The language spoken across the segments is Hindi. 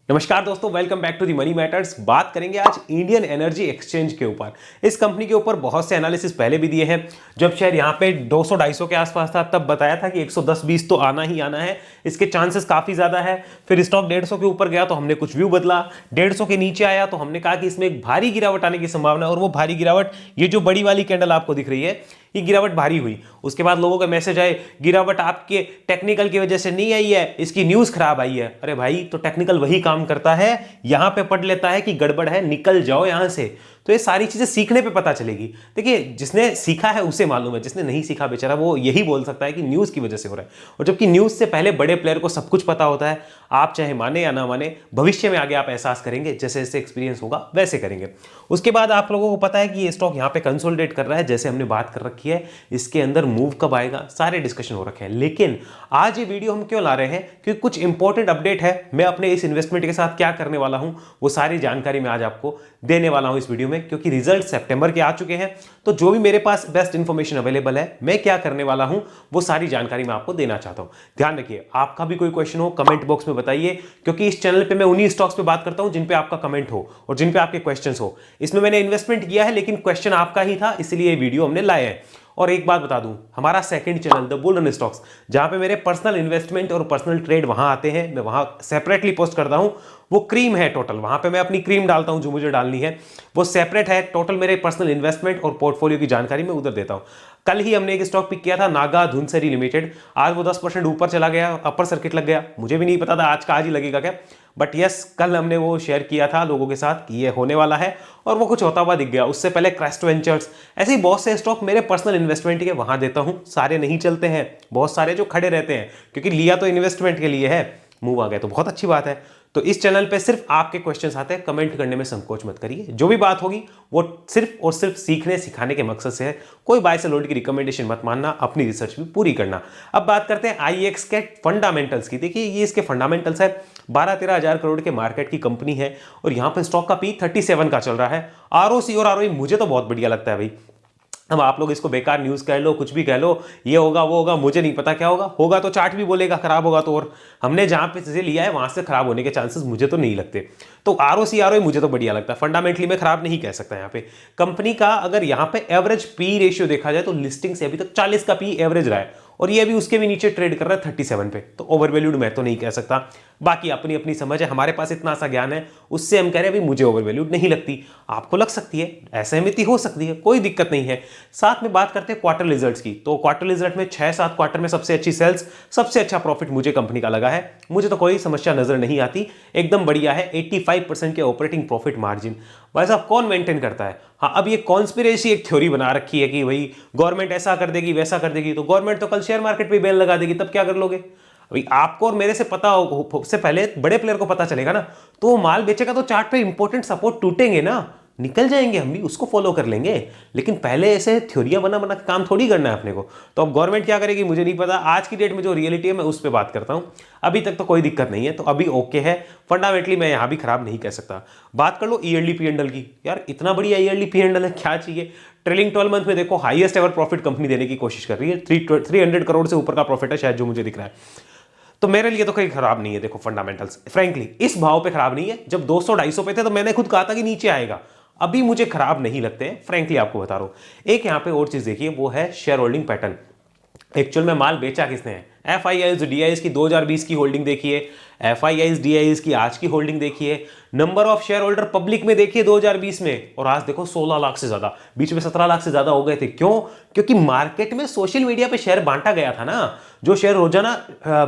नमस्कार दोस्तों, welcome back to the money matters. बात करेंगे आज इंडियन एनर्जी एक्सचेंज के ऊपर। इस कंपनी के ऊपर बहुत से एनालिसिस पहले भी दिए हैं। जब शेयर यहाँ पे 200-250 के आसपास था तब बताया था कि 110-20 तो आना ही आना है, इसके चांसेस काफी ज्यादा है। फिर स्टॉक 150 के ऊपर गया तो हमने कुछ व्यू बदला, 150 के नीचे आया तो हमने कहा कि इसमें एक भारी गिरावट आने की संभावना है। और वो भारी गिरावट, ये जो बड़ी वाली कैंडल आपको दिख रही है, ये गिरावट भारी हुई। उसके बाद लोगों का मैसेज आए, गिरावट आपके टेक्निकल की वजह से नहीं आई है, इसकी न्यूज खराब आई है। अरे भाई, तो टेक्निकल वही काम करता है, यहां पे पढ़ लेता है कि गड़बड़ है, निकल जाओ यहां से। तो ये सारी चीजें सीखने पे पता चलेगी। देखिए, जिसने सीखा है उसे मालूम है, जिसने नहीं सीखा बेचारा वो यही बोल सकता है कि न्यूज की वजह से हो रहा है। और जबकि न्यूज से पहले बड़े प्लेयर को सब कुछ पता होता है। आप चाहे माने या ना माने, भविष्य में आगे आप एहसास करेंगे, जैसे जैसे एक्सपीरियंस होगा वैसे करेंगे। उसके बाद आप लोगों को पता है कि ये स्टॉक यहाँ पे कंसोलिडेट कर रहा है, जैसे हमने बात कर रखी है। इसके अंदर मूव कब आएगा, सारे डिस्कशन हो रखे हैं। लेकिन आज ये वीडियो हम क्यों ला रहे हैं, क्योंकि कुछ इंपॉर्टेंट अपडेट है। मैं अपने इस इन्वेस्टमेंट के साथ क्या करने वाला हूं, वो सारी जानकारी मैं आज आपको देने वाला हूं इस वीडियो में। क्योंकि रिजल्ट सितंबर के आ चुके हैं, तो जो भी मेरे पास बेस्ट इंफॉर्मेशन अवेलेबल है, मैं क्या करने वाला हूं, वो सारी जानकारी मैं आपको देना चाहता हूं। ध्यान रखिए, आपका भी कोई क्वेश्चन हो कमेंट बॉक्स में बताइए, क्योंकि इस चैनल पे मैं उन्हीं स्टॉक्स पे बात करता हूं जिन पे आपका कमेंट हो और जिन पे आपके क्वेश्चंस हो। इसमें मैंने इन्वेस्टमेंट किया है, लेकिन क्वेश्चन आपका ही था, इसलिए ये वीडियो हमने लाया है। और एक बात बता दूं, हमारा second channel the bull run stocks, जहां पे मेरे पर्सनल इन्वेस्टमेंट और पर्सनल ट्रेड वहां आते हैं, मैं वहां सेपरेटली पोस्ट करता हूं। वो क्रीम है टोटल, वहां पे मैं अपनी क्रीम डालता हूं जो मुझे डालनी है, वो सेपरेट है। टोटल मेरे पर्सनल इन्वेस्टमेंट और पोर्टफोलियो की जानकारी मैं उधर देता हूं। कल ही हमने एक स्टॉक पिक किया था, नागा धुनसरी लिमिटेड। आज वो 10% ऊपर चला गया, अपर सर्किट लग गया। मुझे भी नहीं पता था आज का आज ही लगेगा क्या, बट यस, कल हमने वो शेयर किया था लोगों के साथ कि ये होने वाला है, और वो कुछ होता हुआ दिख गया। उससे पहले क्रेस्ट वेंचर्स, ऐसे ही बहुत से स्टॉक मेरे पर्सनल इन्वेस्टमेंट के वहां देता हूं। सारे नहीं चलते हैं, बहुत सारे जो खड़े रहते हैं, क्योंकि लिया तो इन्वेस्टमेंट के लिए है। मूव आ गया तो बहुत अच्छी बात है। तो इस चैनल पे सिर्फ आपके क्वेश्चंस आते हैं, कमेंट करने में संकोच मत करिए। जो भी बात होगी वो सिर्फ और सिर्फ सीखने सिखाने के मकसद से है। कोई बाय सेल होल्ड की रिकमेंडेशन मत मानना, अपनी रिसर्च भी पूरी करना। अब बात करते हैं आईएक्स के फंडामेंटल्स की। देखिए, ये इसके फंडामेंटल्स है। 12-13 हजार करोड़ के मार्केट की कंपनी है, और यहां पर स्टॉक का पी 37 का चल रहा है। आरओसी और आरओई मुझे तो बहुत बढ़िया लगता है भाई। अब आप लोग इसको बेकार न्यूज कह लो, कुछ भी कह लो, ये होगा वो होगा, मुझे नहीं पता क्या होगा। होगा तो चार्ट भी बोलेगा, खराब होगा तो। और हमने जहां पे से लिया है वहां से खराब होने के चांसेस मुझे तो नहीं लगते। तो आरओसी आरओई मुझे तो बढ़िया लगता है, फंडामेंटली मैं खराब नहीं कह सकता। यहाँ पे कंपनी का अगर यहाँ पे एवरेज पी रेशियो देखा जाए तो लिस्टिंग से अभी तक 40 का पी एवरेज रहा है, और ये अभी उसके भी नीचे ट्रेड कर रहा है 37 पे। तो ओवरवैल्यूड मैं तो नहीं कह सकता, बाकी अपनी अपनी समझ है। हमारे पास इतना सा ज्ञान है, उससे हम कह रहे हैं अभी मुझे ओवरवैल्यूड नहीं लगती। आपको लग सकती है, असहमति हो सकती है, कोई दिक्कत नहीं है। साथ में बात करते हैं क्वार्टर रिजल्ट्स की। तो क्वार्टर रिजल्ट में 6-7 क्वार्टर में सबसे अच्छी सेल्स, सबसे अच्छा प्रॉफिट मुझे कंपनी का लगा है। मुझे तो कोई समस्या नजर नहीं आती, एकदम बढ़िया है। 85% के ऑपरेटिंग प्रॉफिट मार्जिन भाई साहब कौन मेंटेन करता है। हाँ, अब ये कॉन्स्पिरेसी एक थ्योरी बना रखी है कि भाई गवर्नमेंट ऐसा कर देगी वैसा कर देगी, तो गवर्नमेंट तो कल शेयर मार्केट पे बैन लगा देगी, तब क्या कर लोगे। अभी आपको और मेरे से पता हो, से पहले बड़े प्लेयर को पता चलेगा ना, तो वो माल बेचेगा तो चार्ट पे इंपॉर्टेंट सपोर्ट टूटेंगे ना, निकल जाएंगे, हम भी उसको फॉलो कर लेंगे। लेकिन पहले ऐसे थ्योरियां बना बना के काम थोड़ी करना है अपने को। तो अब गवर्नमेंट क्या करेगी मुझे नहीं पता। आज की डेट में जो रियलिटी है मैं उस पर बात करता हूं। अभी तक तो कोई दिक्कत नहीं है, तो अभी ओके है। फंडामेंटली मैं यहां भी खराब नहीं कह सकता। बात कर लो ईयरली पी एंडल की। यार इतना बढ़िया ईयरली पी एंडल है, क्या चाहिए। ट्रेलिंग 12 मंथ में देखो हाईएस्ट एवर प्रॉफिट कंपनी देने की कोशिश कर रही है। 300 करोड़ से ऊपर का प्रॉफिट है शायद, जो मुझे दिख रहा है। तो मेरे लिए तो कहीं खराब नहीं है। देखो फंडामेंटल्स फ्रैंकली इस भाव पे खराब नहीं है। जब 200-250 पे थे तो मैंने खुद कहा था कि नीचे आएगा। अभी मुझे खराब नहीं लगते हैं, फ्रैंकली आपको बता रहा हूं। एक यहां पे और चीज देखिए, वो है शेयर होल्डिंग पैटर्न। एक्चुअल में माल बेचा किसने है। एफआईआईज डीआईज की 2020 की होल्डिंग देखिए, एफआईआईज डीआईज की आज की होल्डिंग देखिए, number of share holder public में देखिए 2020 में, और आज देखो 16 लाख से ज्यादा, बीच में 17 लाख से ज्यादा हो गए थे। क्यों? क्योंकि मार्केट में सोशल मीडिया पे शेयर बांटा गया था ना। जो शेयर रोजाना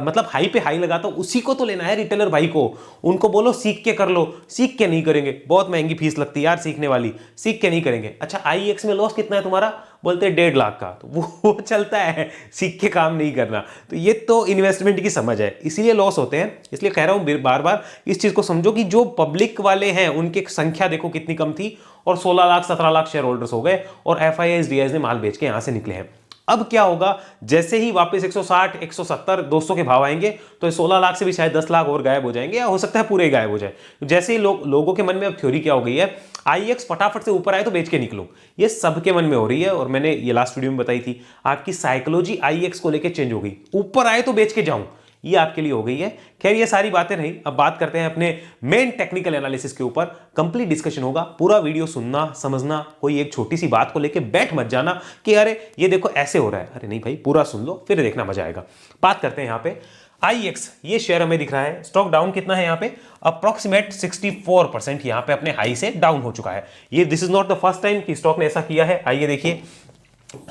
मतलब हाई पे हाई लगाता, उसी को तो लेना है रिटेलर भाई को। उनको बोलो सीख के कर लो, सीख के नहीं करेंगे, बहुत महंगी फीस लगती है यार सीखने वाली, सीख के नहीं करेंगे। अच्छा, आईएक्स में लॉस कितना है तुम्हारा, बोलते हैं 1.5 लाख का, तो वो चलता है, सीख के काम नहीं करना। तो ये तो इन्वेस्टमेंट की समझ है, इसीलिए लॉस होते हैं। इसलिए कह रहा हूं बार बार इस चीज को समझो कि जो पब्लिक वाले हैं उनकी संख्या देखो कितनी कम थी, और 16 लाख 17 लाख शेयर होल्डर्स हो गए, और एफआईआईज डीआईज ने माल बेच के यहां से निकले हैं। अब क्या होगा, जैसे ही वापस 160, 170, 200 के भाव आएंगे, तो 16 लाख से भी शायद 10 लाख और गायब हो जाएंगे, या हो सकता है पूरे गायब हो जाए। जैसे ही लोगों के मन में अब थ्योरी क्या हो गई है, आईएक्स फटाफट से ऊपर आए तो बेच के निकलो, ये सबके मन में हो रही है। और मैंने ये लास्ट वीडियो में बताई थी, आपकी साइकोलॉजी आईएक्स को लेकर चेंज हो गई। ऊपर आए तो बेच के जाऊं, ये आपके लिए हो गई है। खैर ये सारी बातें रही, अब बात करते हैं अपने मेन टेक्निकल एनालिसिस के ऊपर। कंप्लीट डिस्कशन होगा, पूरा वीडियो सुनना समझना, कोई एक छोटी सी बात को लेके बैठ मत जाना कि अरे ये देखो ऐसे हो रहा है, अरे नहीं भाई पूरा सुन लो फिर देखना मजा आएगा। बात करते हैं यहाँ पे IEX, ये शेयर हमें दिख रहा है, स्टॉक डाउन कितना है यहाँ पे, अप्रोक्सीमेट 64% यहाँ पे अपने हाई से डाउन हो चुका है। ये this is not the first time कि स्टॉक ने ऐसा किया है। आइए देखिए,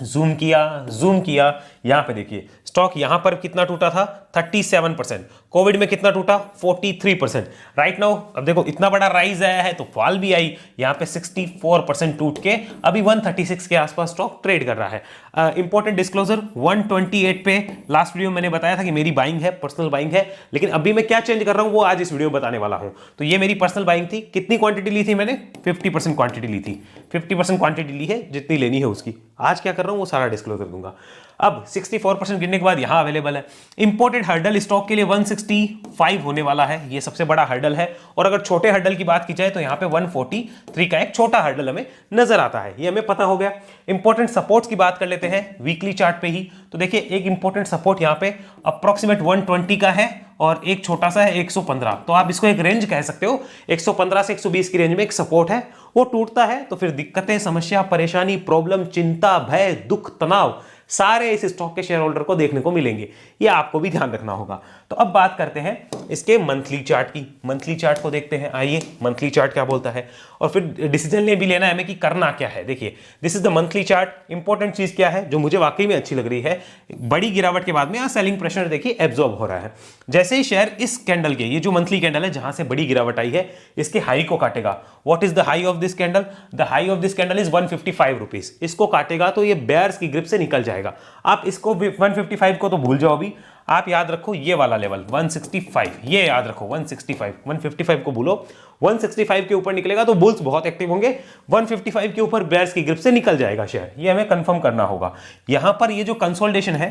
जूम किया, यहां पे देखिए स्टॉक यहां पर कितना टूटा था 37%, कोविड में कितना टूटा 43%। राइट नाउ अब देखो इतना बड़ा राइज आया है तो फॉल भी आई, यहां पे 64% टूट के अभी 136 के आसपास स्टॉक ट्रेड कर रहा है। इंपॉर्टेंट डिस्क्लोजर 128 पे लास्ट वीडियो मैंने बताया था कि मेरी बाइंग है, पर्सनल बाइंग है, लेकिन अभी मैं क्या चेंज कर रहा हूं वो आज इस वीडियो में बताने वाला हूं। तो ये मेरी पर्सनल बाइंग थी, कितनी क्वांटिटी ली थी मैंने, 50% क्वांटिटी ली थी, 50% क्वांटिटी ली है, जितनी लेनी है उसकी। आज क्या कर रहा हूं वो सारा डिस्क्लोजर दूंगा। अब 64% गिरने के बाद यहां अवेलेबल है। इंपोर्टेड हर्डल स्टॉक के लिए 165 होने वाला है, ये सबसे बड़ा हर्डल है। और अगर छोटे हर्डल की बात की जाए तो यहां पे 143 का एक छोटा हर्डल हमें नजर आता है, ये हमें पता हो गया। इंपॉर्टेंट सपोर्ट्स की बात कर लेते हैं वीकली चार्ट पे ही। तो देखिए एक इंपॉर्टेंट सपोर्ट यहां पे अप्रोक्सीमेट 120 का है और एक छोटा सा है 115, तो आप इसको एक रेंज कह सकते हो। 115 से 120 की रेंज में एक सपोर्ट है, वो टूटता है तो फिर दिक्कतें, समस्या, परेशानी, प्रॉब्लम, चिंता, भय, दुख, तनाव सारे इस स्टॉक के शेयर होल्डर को देखने को मिलेंगे, ये आपको भी ध्यान रखना होगा। तो अब बात करते हैं इसके मंथली चार्ट की। मंथली चार्ट को देखते हैं, आइए मंथली चार्ट क्या बोलता है और फिर डिसीजन भी लेना है हमें कि करना क्या है। देखिए this is the monthly chart. Important चीज क्या है जो मुझे वाकई में अच्छी लग रही है, बड़ी गिरावट के बाद में यहाँ सेलिंग प्रेशर देखिए एब्जॉर्ब हो रहा है। जैसे ही शेयर इस कैंडल के, ये जो मंथली कैंडल है जहां से बड़ी गिरावट आई है, इसके हाई को काटेगा। What is the high of this candle, the high of this candle is 155 rupees. इसको काटेगा तो ये बेयर्स की ग्रिप से निकल जाएगा। आप इसको 155 को तो भूल जाओ, अभी आप याद रखो ये वाला लेवल 165, ये याद रखो 165, 155 को भूलो। 165 के ऊपर निकलेगा तो बुल्स बहुत एक्टिव होंगे, 155 के ऊपर बेयर्स की ग्रिप से निकल जाएगा शेयर, ये हमें कंफर्म करना होगा। यहां पर ये जो कंसोलिडेशन है,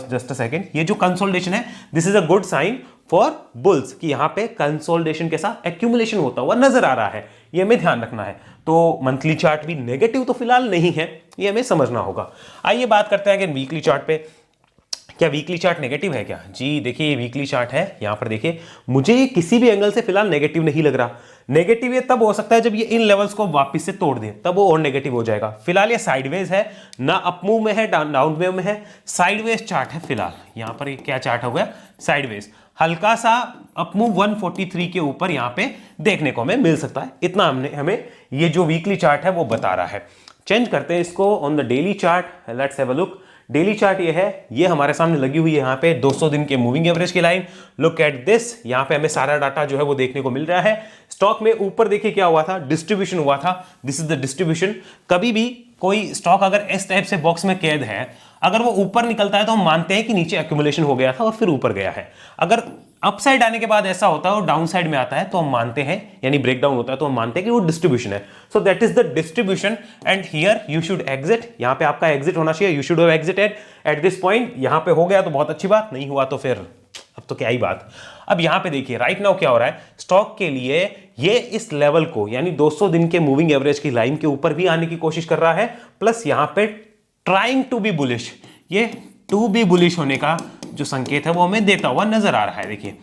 जस्ट अ सेकंड, ये जो कंसोलिडेशन है this is a good sign for bulls कि यहां पे कंसोलिडेशन के साथ एक्यूमुलेशन होता हुआ नजर आ रहा है, ये हमें ध्यान रखना है। तो मंथली चार्ट भी नेगेटिव तो फिलहाल नहीं है, ये हमें समझना होगा। आइए बात करते हैं अगर वीकली चार्ट पे, क्या वीकली चार्ट नेगेटिव है क्या? जी देखिए ये वीकली चार्ट है, यहां पर देखिए मुझे ये किसी भी एंगल से फिलहाल नेगेटिव नहीं लग रहा। नेगेटिव ये तब हो सकता है जब ये इन लेवल्स को वापस से तोड़ दे, तब वो और नेगेटिव हो जाएगा। फिलहाल ये साइडवेज है, ना अपमूव में है डाउन वेव में है, साइडवेज चार्ट है फिलहाल। यहां पर क्या चार्ट हो गया, साइडवेज। हल्का सा अपमूव 143 के ऊपर यहां पे देखने को हमें मिल सकता है, इतना हमें ये जो वीकली चार्ट है वो बता रहा है। चेंज करते हैं इसको on the daily chart, let's have a look. Daily chart ये है, ये हमारे सामने लगी हुई है यहाँ पे 200 दिन के मूविंग एवरेज की लाइन। लुक एट दिस, यहाँ पे हमें सारा डाटा जो है वो देखने को मिल रहा है। स्टॉक में ऊपर देखिए क्या हुआ था, डिस्ट्रीब्यूशन हुआ था, दिस इज द डिस्ट्रीब्यूशन। कभी भी कोई स्टॉक अगर इस टाइप से बॉक्स में कैद है, अगर वो ऊपर निकलता है तो हम मानते हैं कि नीचे एक्यूमुलेशन हो गया था और फिर ऊपर गया है। अगर अपसाइड आने के बाद ऐसा होता है और डाउन साइड में आता है तो हम मानते हैं, यानी ब्रेकडाउन होता है तो हम मानते हैं कि वो डिस्ट्रीब्यूशन है। So that is the distribution and here you should exit, यहां पे आपका एग्जिट होना चाहिए। You should have exerted at this point. यहां पे हो गया तो बहुत अच्छी बात, नहीं हुआ तो फिर अब तो क्या ही बात। अब यहां पे देखिए राइट नाउ क्या हो रहा है, स्टॉक के लिए ये इस लेवल को यानी 200 दिन के मूविंग एवरेज की लाइन के ऊपर भी आने की कोशिश कर रहा है, प्लस यहां पे ट्राइंग टू बी बुलिश, ये टू बी बुलिश होने का जो संकेत है वो हमें देता हुआ नजर आ रहा है। देखिए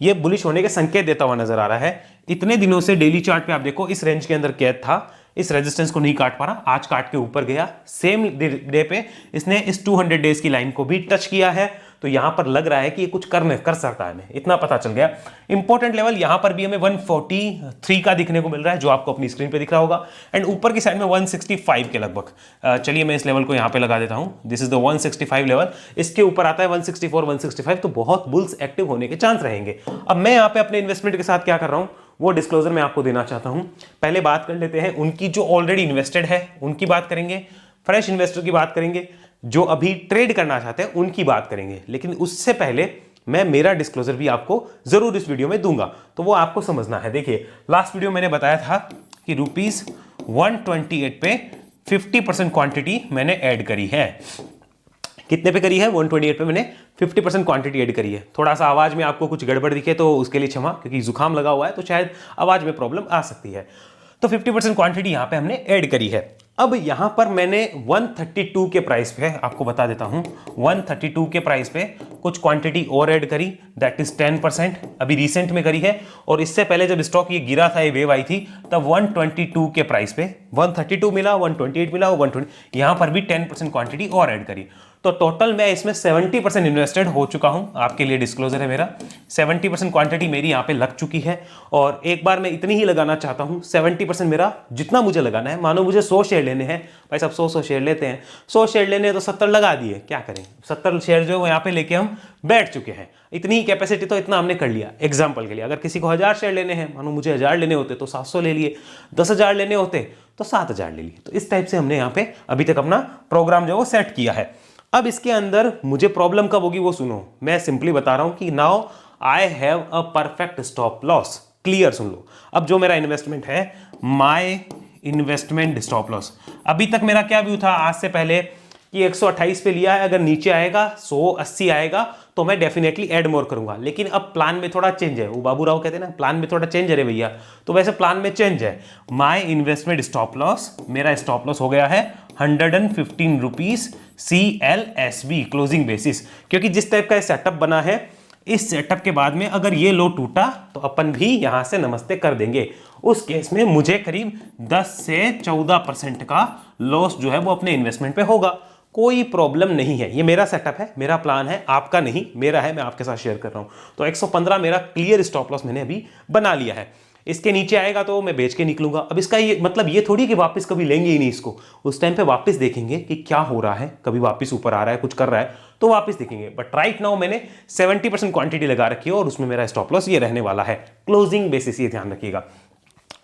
ये बुलिश होने के संकेत देता हुआ नजर आ रहा है। इतने दिनों से डेली चार्ट पे आप देखो इस रेंज के अंदर कैद था, इस रेजिस्टेंस को नहीं काट पा रहा, आज काट के ऊपर गया। सेम डे पे इसने इस 200 डेज की लाइन को भी टच किया है, तो यहां पर लग रहा है कि ये कुछ कर सकता है, हमें इतना पता चल गया। इंपॉर्टेंट लेवल यहां पर भी हमें 143 का दिखने को मिल रहा है, जो आपको अपनी स्क्रीन पे दिख रहा होगा, एंड ऊपर की साइड में 165 के लगभग। चलिए मैं इस लेवल को यहां पे लगा देता हूं, दिस इज द 165 लेवल। इसके ऊपर आता है 164 165, तो बहुत बुल्स एक्टिव होने के चांस रहेंगे। अब मैं यहां पे अपने इन्वेस्टमेंट के साथ क्या कर रहा हूं वो डिस्क्लोजर मैं आपको देना चाहता हूं। पहले बात कर लेते हैं उनकी जो ऑलरेडी इन्वेस्टेड है उनकी बात करेंगे, फ्रेश इन्वेस्टर की बात करेंगे, जो अभी ट्रेड करना चाहते हैं उनकी बात करेंगे। लेकिन उससे पहले मैं मेरा डिस्क्लोजर भी आपको जरूर इस वीडियो में दूंगा, तो वो आपको समझना है। देखिए लास्ट वीडियो मैंने बताया था कि ₹128 पे 50% क्वांटिटी मैंने ऐड करी है। कितने पे करी है? 128 पे मैंने 50% क्वांटिटी ऐड करी है। थोड़ा सा आवाज में आपको कुछ गड़बड़ दिखे तो उसके लिए क्षमा, क्योंकि जुकाम लगा हुआ है तो शायद आवाज में प्रॉब्लम आ सकती है। तो 50% क्वांटिटी यहां पे हमने ऐड करी है। अब यहां पर मैंने 132 के प्राइस पे, आपको बता देता हूं, 132 के प्राइस पे कुछ क्वांटिटी और ऐड करी, दैट इज 10%, अभी रिसेंट में करी है। और इससे पहले जब स्टॉक ये गिरा था, ये वेव आई थी, तब 122 के प्राइस पे 132 मिला, 128 मिला, 120, यहां पर भी 10% क्वांटिटी और ऐड करी। तो टोटल मैं इसमें 70% इन्वेस्टेड हो चुका हूं, आपके लिए डिस्क्लोजर है मेरा। 70% क्वांटिटी मेरी यहां पे लग चुकी है, और एक बार मैं इतनी ही लगाना चाहता हूं, 70% मेरा जितना मुझे लगाना है। मानो मुझे 100 शेयर लेने हैं, भाई सब 100 शेयर लेते हैं, 100 शेयर लेने हैं तो 70 लगा दिए, क्या करें, 70 शेयर जो यहाँ पे लेके हम बैठ चुके हैं। इतनी ही कैपेसिटी, तो इतना हमने कर लिया। एग्जाम्पल के लिए, अगर किसी को 1000 शेयर लेने हैं, मानो मुझे 1000 लेने होते तो 700 ले लिए, 10,000 लेने होते तो 7,000 ले लिए। तो इस टाइप से हमने यहाँ पे अभी तक अपना प्रोग्राम जो है वो सेट किया है। अब इसके अंदर मुझे प्रॉब्लम कब होगी वो सुनो, मैं सिंपली बता रहा हूं कि now I have a perfect stop loss. Clear सुन लो, अब जो मेरा इन्वेस्टमेंट है, माय इन्वेस्टमेंट स्टॉप लॉस, अभी तक मेरा क्या व्यू था आज से पहले कि 128 पे लिया है, अगर नीचे आएगा 180 आएगा तो मैं डेफिनेटली ऐड मोर करूंगा। लेकिन अब प्लान में थोड़ा चेंज है, वो बाबू राव कहते हैं ना, प्लान में थोड़ा चेंज है रे भैया, तो वैसे प्लान में चेंज है। माय इन्वेस्टमेंट स्टॉप लॉस, मेरा स्टॉप लॉस हो गया है 115 रुपीज CLSB क्लोजिंग बेसिस, क्योंकि जिस टाइप का सेटअप बना है, इस सेटअप के बाद में अगर ये लो टूटा तो अपन भी यहां से नमस्ते कर देंगे। उस केस में मुझे करीब 10 से 14% का लॉस जो है वो अपने इन्वेस्टमेंट पे होगा। कोई प्रॉब्लम नहीं है, ये मेरा सेटअप है, मेरा प्लान है, आपका नहीं, मेरा है, मैं आपके साथ शेयर कर रहा हूं। तो 115 मेरा क्लियर स्टॉप लॉस मैंने अभी बना लिया है। इसके नीचे आएगा तो मैं बेच के निकलूंगा। अब इसका ये मतलब ये थोड़ी कि वापस कभी लेंगे ही नहीं इसको, उस टाइम पे वापस देखेंगे कि क्या हो रहा है, कभी वापस ऊपर आ रहा है, कुछ कर रहा है तो वापस देखेंगे। बट राइट नाउ मैंने 70% क्वांटिटी लगा रखी है और उसमें मेरा स्टॉप लॉस ये रहने वाला है, क्लोजिंग बेसिस, ये ध्यान रखिएगा।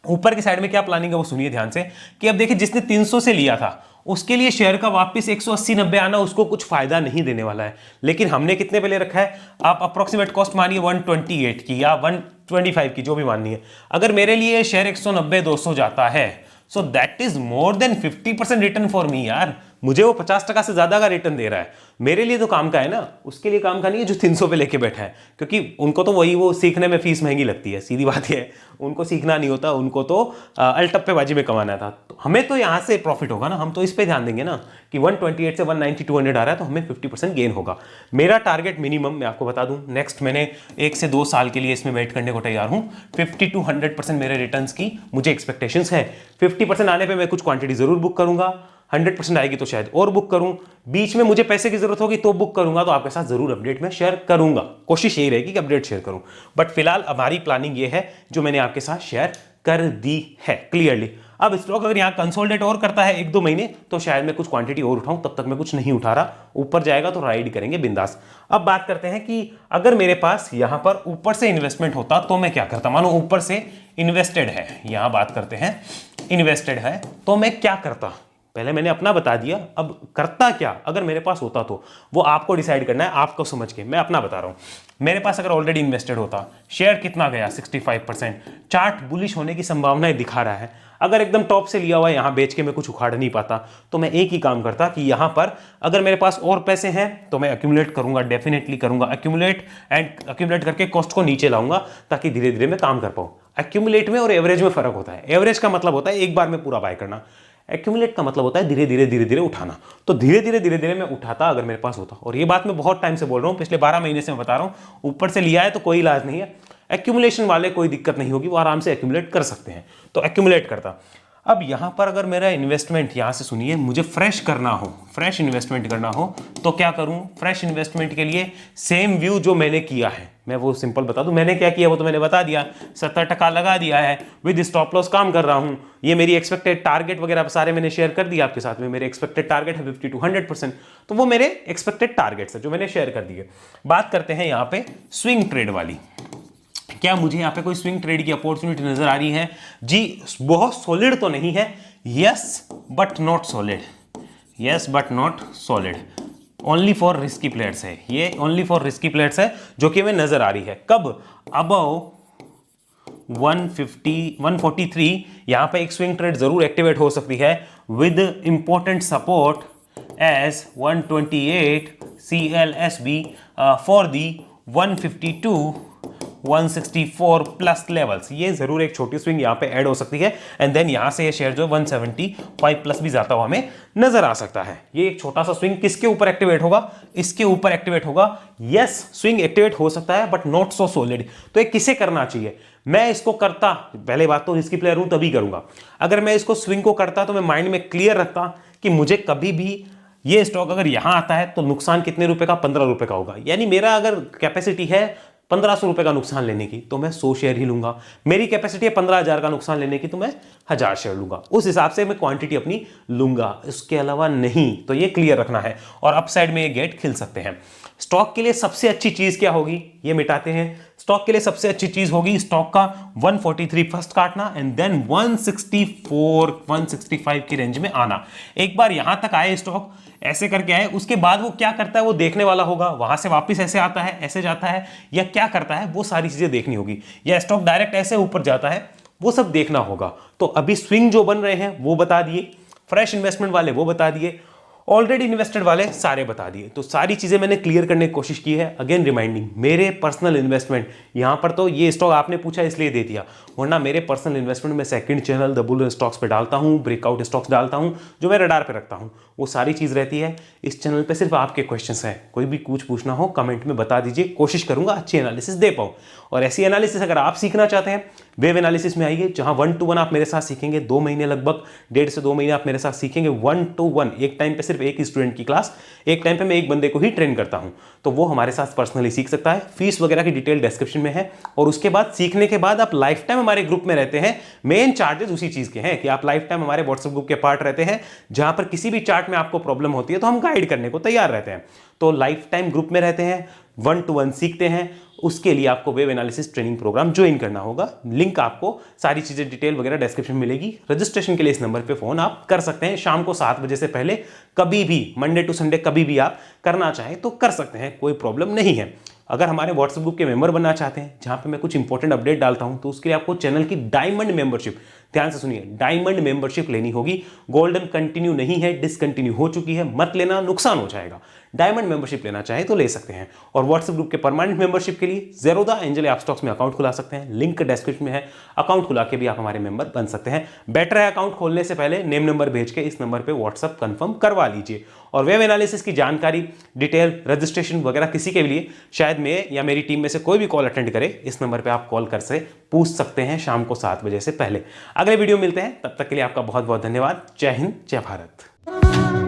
ऊपर की साइड में क्या प्लानिंग है वो सुनिए ध्यान से, कि अब देखिए जिसने 300 से लिया था उसके लिए शेयर का वापस 180-90 आना उसको कुछ फायदा नहीं देने वाला है। लेकिन हमने कितने पे ले रखा है, आप अप्रोक्सीमेट कॉस्ट मानिए 128 की या 125 की, जो भी माननी है। अगर मेरे लिए शेयर 190-200 जाता है, so that is more than 50% return for me यार। मुझे वो 50% से ज्यादा का रिटर्न दे रहा है, मेरे लिए तो काम का है ना, उसके लिए काम का नहीं है जो 300 पे लेके बैठा है। क्योंकि उनको तो वही, वो सीखने में फीस महंगी लगती है, सीधी बात है, उनको सीखना नहीं होता, उनको तो अल्टप्पेबाजी में कमाना था। तो हमें तो यहाँ से प्रॉफिट होगा ना, हम तो इस पे ध्यान देंगे ना कि 128 से 190 200 आ रहा है तो हमें 50% गेन होगा। मेरा टारगेट मिनिमम मैं आपको बता दूं, नेक्स्ट मैंने 1 से 2 साल के लिए इसमें वेट करने को तैयार हूं। 50 to 100% मेरे रिटर्न्स की मुझे एक्सपेक्टेशंस है। 50% आने पे मैं कुछ क्वांटिटी जरूर बुक करूंगा, 100% आएगी तो शायद और बुक करूं, बीच में मुझे पैसे की जरूरत होगी तो बुक करूंगा, तो आपके साथ जरूर अपडेट में शेयर करूंगा। कोशिश यही रहेगी कि अपडेट शेयर करूं, बट फिलहाल हमारी प्लानिंग ये है जो मैंने आपके साथ शेयर कर दी है क्लियरली। अब स्टॉक अगर यहाँ कंसोलिडेट और करता है 1-2 महीने तो शायद मैं कुछ क्वांटिटी और उठाऊं, तब तक मैं कुछ नहीं उठा रहा, ऊपर जाएगा तो राइड करेंगे बिंदास। अब बात करते हैं कि अगर मेरे पास यहां पर ऊपर से इन्वेस्टमेंट होता तो मैं क्या करता। मानो ऊपर से इन्वेस्टेड है, यहां बात करते हैं इन्वेस्टेड है, तो मैं क्या करता। पहले मैंने अपना बता दिया, अब करता क्या अगर मेरे पास होता, तो वो आपको डिसाइड करना है, आपको समझ के। मैं अपना बता रहा हूं, मेरे पास अगर ऑलरेडी इन्वेस्टेड होता, शेयर कितना गया 65%, चार्ट बुलिश होने की संभावनाएं दिखा रहा है, अगर एकदम टॉप से लिया हुआ है यहां बेच के मैं कुछ उखाड़ नहीं पाता, तो मैं एक ही काम करता कि यहां पर अगर मेरे पास और पैसे हैं तो मैं एक्यूमुलेट करूंगा, डेफिनेटली करूंगा एक्यूमुलेट, एंड एक्यूमुलेट करके कॉस्ट को नीचे लाऊंगा ताकि धीरे धीरे मैं काम कर पाऊं। एक्यूमुलेट में और एवरेज में फर्क होता है। एवरेज का मतलब होता है एक बार में पूरा बाय करना, एक्यूमुलेट का मतलब होता है धीरे धीरे उठाना। तो धीरे धीरे मैं उठाता अगर मेरे पास होता। और ये बात मैं बहुत टाइम से बोल रहा हूँ, पिछले 12 महीने से मैं बता रहा हूँ। ऊपर से लिया है तो कोई इलाज नहीं है, एक्यूमुलेशन वाले कोई दिक्कत नहीं होगी, वो आराम से एक्यूमुलेट कर सकते हैं, तो एक्यूमुलेट करता। अब यहां पर अगर मेरा इन्वेस्टमेंट, यहां से सुनिए, मुझे फ्रेश करना हो, फ्रेश इन्वेस्टमेंट करना हो तो क्या करूं। फ्रेश इन्वेस्टमेंट के लिए सेम व्यू जो मैंने किया है, मैं वो सिंपल बता दूं मैंने क्या किया, वो तो मैंने बता दिया। 70% लगा दिया है, विद स्टॉप लॉस काम कर रहा हूं। ये मेरी एक्सपेक्टेड टारगेट वगैरह सारे मैंने शेयर कर दिया आपके साथ में। मेरे एक्सपेक्टेड टारगेट है 50 to 100%, तो वो मेरे एक्सपेक्टेड टारगेट्स है जो मैंने शेयर कर दिए। बात करते हैं यहाँ पे स्विंग ट्रेड वाली। क्या मुझे यहाँ पे कोई स्विंग ट्रेड की अपॉर्चुनिटी नजर आ रही है जी? बहुत सॉलिड तो नहीं है, yes but not solid, yes but not solid, only for risky players है ये, ओनली फॉर रिस्की प्लेयर्स है जो कि हमें नजर आ रही है। कब? अबव 143 यहां पे एक स्विंग ट्रेड जरूर एक्टिवेट हो सकती है with important support as 128 CLSB for the 152 164 plus levels, ये जरूर एक छोटी स्विंग यहाँ पे ऐड हो सकती है एंड देन यहाँ से ये शेयर जो 175 प्लस भी जाता हुआ हमें नजर आ सकता है। ये एक छोटा सा स्विंग किसके ऊपर एक्टिवेट होगा, इसके ऊपर एक्टिवेट होगा। यस, स्विंग एक्टिवेट हो सकता है बट नॉट सो सॉलिड। तो ये किसे करना चाहिए, मैं इसको करता, पहले बात तो रिस्की प्लेयर हूं तभी करूंगा। अगर मैं इसको स्विंग को करता तो मैं माइंड में क्लियर रखता कि मुझे कभी भी ये स्टॉक अगर यहां आता है तो नुकसान कितने रुपए का, 15 रुपए का होगा। यानी मेरा अगर कैपेसिटी है 1500 रुपए का नुकसान लेने की तो मैं 100 शेयर ही लूंगा। मेरी कैपेसिटी है 15,000 का नुकसान लेने की तो मैं 1000 शेयर लूंगा। उस हिसाब से मैं क्वांटिटी अपनी लूंगा, इसके अलावा नहीं। तो ये क्लियर रखना है और अपसाइड में ये गेट खिल सकते हैं। स्टॉक के लिए सबसे अच्छी चीज क्या होगी, ये मिटाते हैं। स्टॉक के लिए सबसे अच्छी चीज होगी स्टॉक का 143 फर्स्ट काटना एंड देन 164 165 की रेंज में आना। एक बार यहां तक आए स्टॉक, ऐसे करके आए, उसके बाद वो क्या करता है वो देखने वाला होगा। वहां से वापस ऐसे आता है, ऐसे जाता है, या क्या करता है वो सारी चीजें देखनी होगी, या स्टॉक डायरेक्ट ऐसे ऊपर जाता है, वो सब देखना होगा। तो अभी स्विंग जो बन रहे हैं वो बता दिए, फ्रेश इन्वेस्टमेंट वाले वो बता दिए, ऑलरेडी इन्वेस्टेड वाले सारे बता दिए। तो सारी चीजें मैंने क्लियर करने की कोशिश की है। अगेन रिमाइंडिंग, मेरे पर्सनल इन्वेस्टमेंट, यहां पर तो ये स्टॉक आपने पूछा इसलिए दे दिया, वरना मेरे पर्सनल इन्वेस्टमेंट में second channel the bull stocks पे डालता हूं, ब्रेकआउट स्टॉक्स डालता हूं, जो मैं रडार पे रखता हूं, वो सारी चीज रहती है। इस चैनल पे सिर्फ आपके क्वेश्चंस हैं, कोई भी कुछ पूछना हो कमेंट में बता दीजिए, कोशिश करूंगा अच्छी एनालिसिस दे पाऊं। और ऐसी एनालिसिस अगर आप सीखना चाहते हैं, वेव एनालिसिस में आइए, जहां 1 to 1 आप मेरे साथ सीखेंगे। 2 महीने, लगभग 1.5 से 2 महीने आप मेरे साथ सीखेंगे 1 to 1। एक टाइम पे सिर्फ एक ही स्टूडेंट की क्लास, एक टाइम पे मैं एक बंदे को ही ट्रेन करता हूं, तो वो हमारे साथ पर्सनली सीख सकता है। फीस वगैरह की डिटेल डिस्क्रिप्शन में है। और उसके बाद सीखने के बाद आप लाइफ टाइम हमारे ग्रुप में रहते हैं। मेन चार्जेस उसी चीज के हैं कि आप लाइफ टाइम हमारे व्हाट्सएप ग्रुप के पार्ट रहते हैं, जहां पर किसी भी चार्ट में आपको प्रॉब्लम होती है तो हम गाइड करने को तैयार रहते हैं। तो लाइफ टाइम ग्रुप में रहते हैं, 1 to 1 सीखते हैं। उसके लिए आपको wave analysis training program join करना होगा। लिंक आपको सारी चीजें डिटेल वगैरह डिस्क्रिप्शन में मिलेगी। रजिस्ट्रेशन के लिए इस नंबर पे फोन आप कर सकते हैं। शाम को 7 बजे से पहले कभी भी, मंडे टू संडे कभी भी आप करना चाहें तो कर सकते हैं, कोई प्रॉब्लम नहीं है। अगर हमारे व्हाट्सएप ग्रुप के मेंबर बनना चाहते हैं, जहां पे मैं कुछ इंपॉर्टेंट अपडेट डालता हूं, तो उसके लिए आपको चैनल की डायमंड मेंबरशिप, ध्यान से सुनिए, डायमंड मेंबरशिप लेनी होगी। गोल्डन कंटिन्यू नहीं है, डिसकंटिन्यू हो चुकी है, मत लेना, नुकसान हो जाएगा। डायमंड मेंबरशिप लेना चाहे तो ले सकते हैं। और व्हाट्सएप ग्रुप के परमानेंट मेंबरशिप के लिए ज़ेरोधा एंजल ऐप स्टॉक्स में अकाउंट खुला सकते हैं, लिंक डिस्क्रिप्शन में है। अकाउंट खुला के भी आप हमारे मेंबर बन सकते हैं। बेटर है अकाउंट खोलने से पहले नेम नंबर भेज के इस नंबर पे व्हाट्सएप कंफर्म करवा लीजिए। और वेब एनालिसिस की जानकारी, डिटेल, रजिस्ट्रेशन वगैरह किसी के लिए, शायद मैं या मेरी टीम में से कोई भी कॉल अटेंड करे, इस नंबर पे आप कॉल कर से पूछ सकते हैं शाम को 7 बजे से पहले। अगले वीडियो मिलते हैं, तब तक के लिए आपका बहुत बहुत धन्यवाद। जय हिंद, जय भारत।